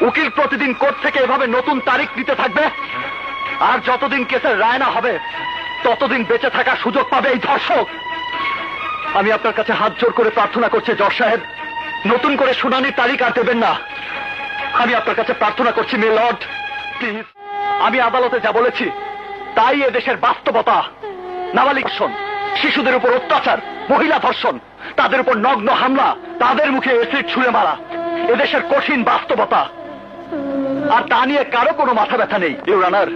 উকিল প্রতিদিন কোর্ট থেকে এভাবে নতুন তারিখ নিতে থাকবে, আর যতদিন কেসের রায় না হবে ততদিন বেঁচে থাকার সুযোগ পাবে এই ধর্ষক। আমি আপনার কাছে হাত জোর করে প্রার্থনা করছি জজ সাহেব, নতুন করে শুনানির তারিখ আর দেবেন না। আমি আপনার কাছে প্রার্থনা করছি মে লর্ড, প্লিজ। আমি আদালতে যা বলেছি তাই এদেশের বাস্তবতা। নাবালিক ধর্ষণ, শিশুদের উপর অত্যাচার, মহিলা ধর্ষণ, তাদের উপর নগ্ন হামলা, তাদের মুখে এসিড ছুঁড়ে মারা এদেশের কঠিন বাস্তবতা। আর তা নিয়ে কারো কোনো মাথা ব্যথা নেই। ইউর অনার,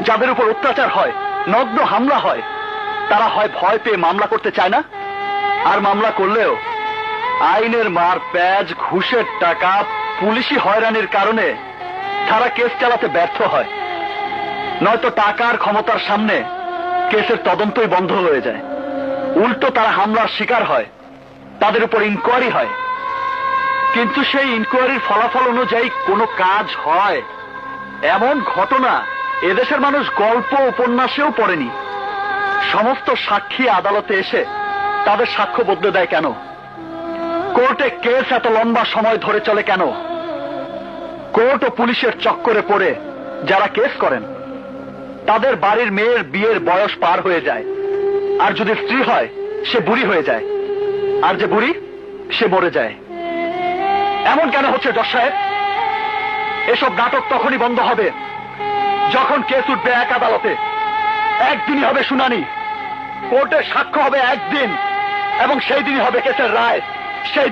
যাদের উপর অত্যাচার হয়, নগ্ন হামলা হয়, তারা হয় ভয় পেয়ে মামলা করতে চায় না, আর মামলা করলেও আইনের মার প্যাচ, ঘুষের টাকা, পুলিশি হয়রানির কারণে তারা কেস চালাতে ব্যর্থ হয়। নয়তো টাকার ক্ষমতার সামনে কেসের তদন্তই বন্ধ হয়ে যায়। উল্টো তারা হামলার শিকার হয়, তাদের উপর ইনকোয়ারি হয়, কিন্তু সেই ইনকোয়ারির ফলাফল অনুযায়ী কোনো কাজ হয় এমন ঘটনা এদেশের মানুষ গল্প উপন্যাসেও পড়েনি। সমস্ত সাক্ষী আদালতে এসে তাদের সাক্ষ্য বদলে দেয় কেন? কোর্টে কেস এত লম্বা সময় ধরে চলে কেন? কোর্ট ও পুলিশের চক্করে পড়ে যারা কেস করেন তাদের বাড়ির মেয়ের বিয়ের বয়স পার হয়ে যায়, আর যদি স্ত্রী হয় সে বুড়ি হয়ে যায়, আর যে বুড়ি সে মরে যায়। এমন কেন হচ্ছে জজ সাহেব? এসব নাটক তখনই বন্ধ হবে যখন কেস উঠবে এক আদালতে, একদিনই হবে শুনানি, কোর্টের সাক্ষ্য হবে একদিন, এবং সেই দিনই হবে কেসের রায়। সেই